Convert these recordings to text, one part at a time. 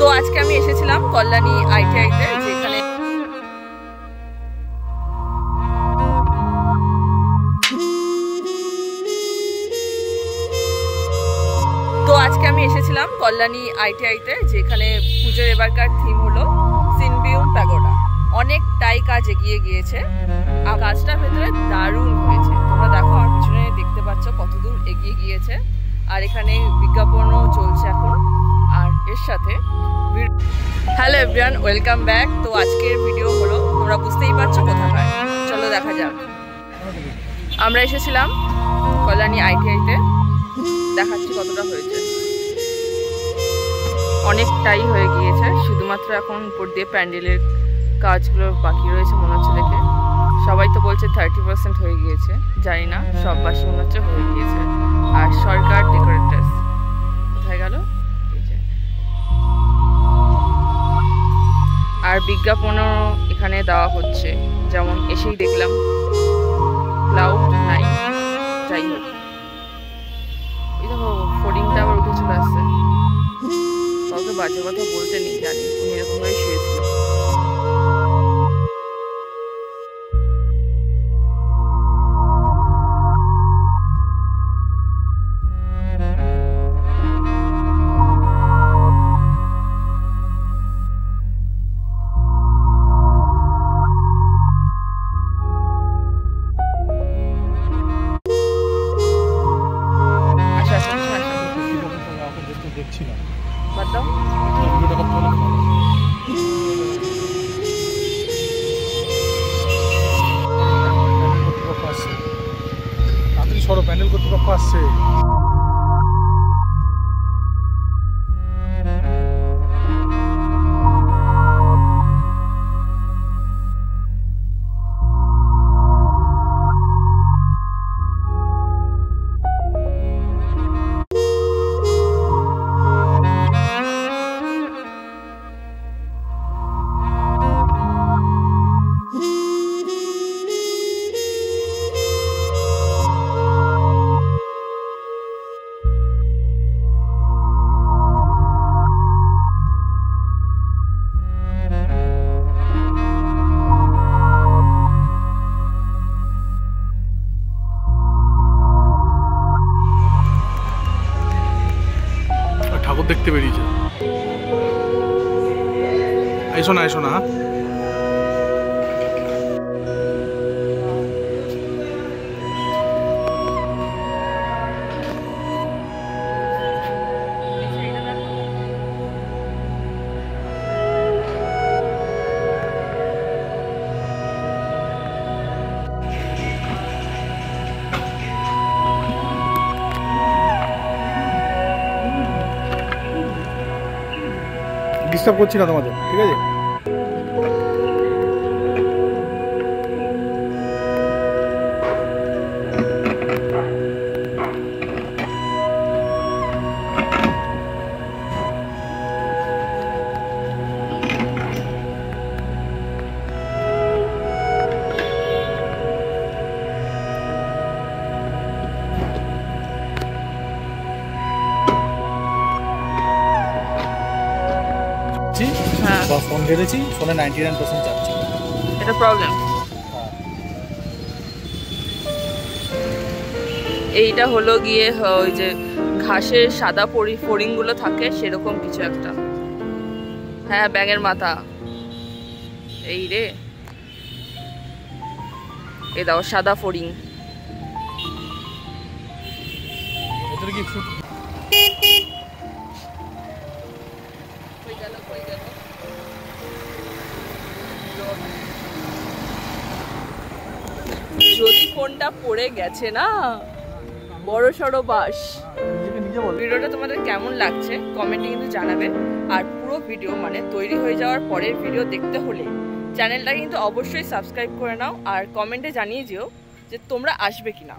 তো আজকে আমি এসেছিলাম কল্যাণী আইটিআইতে, যেখানে পুজোর এবারকার থিম হলো সিনবিউম প্যাগোডা। অনেকটাই কাজ এগিয়ে গিয়েছে আর কাজটার ভেতরে দারুণ হয়েছে। তোমরা দেখো, আমার পিছনে দেখতে পাচ্ছ কতদূর এগিয়ে গিয়েছে। আর এখানে বিজ্ঞাপনও চলছে এখন। আর এর সাথে হ্যালো এভরিওয়ান, ওয়েলকাম ব্যাক। তো আজকের ভিডিও হলো, তোমরা বুঝতেই পারছো কোথাকার, চলো দেখা যাক। আমরা এসেছিলাম কল্যাণী আইটিআইতে, দেখাচ্ছি কতটা হয়েছে। অনেকটাই হয়ে গিয়েছে, শুধুমাত্র এখন উপর দিয়ে প্যান্ডেলের কাজগুলো বাকি রয়েছে মনে হচ্ছে দেখে। সবাই তো বলছে 30% হয়ে গিয়েছে, জানি না, সব বাসি মনে হচ্ছে হয়ে গিয়েছে। আর সরকার ডেকোরেটার্স কোথায় গেল? আর বিজ্ঞাপনও এখানে দেওয়া হচ্ছে, যেমন এসেই দেখলাম ক্লাউড নাই। যাই হোক, এই দেখো ফোর্ডিংটা আবার উঠে চলে আসছে। কাউকে বাজে কথা বলতে নেই, জানি উনি এরকমভাবেই শুয়েছিল। সরো, প্যান্ডেল কর্তৃপক্ষ আসছে। ঠাকুর দেখতে বেরিয়েছে। এসো না, এসো না। ডিস্টার্ব করছি না তোমাদের, ঠিক আছে? বা ফোন ধরেছি, ফোনে 99% চাচ্ছি। এটা প্রবলেম। এইটা হলো গিয়ে ওই যে ঘাসের সাদা ফড়িংগুলো থাকে, সেরকম কিছু একটা। হ্যাঁ, ব্যাঙের মাথা। এই রে, এ দাও সাদা ফড়িং। যদি ফোনটা পড়ে গেছে না, বড় সড়ো বাস। ভিডিওটা তোমাদের কেমন লাগছে কমেন্টে কিন্তু জানাবে। আর পুরো ভিডিও মানে তৈরি হয়ে যাওয়ার পরের ভিডিও দেখতে হলে চ্যানেলটা কিন্তু অবশ্যই সাবস্ক্রাইব করে নাও। আর কমেন্টে জানিয়ে যেও যে তোমরা আসবে কিনা।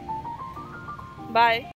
বাই।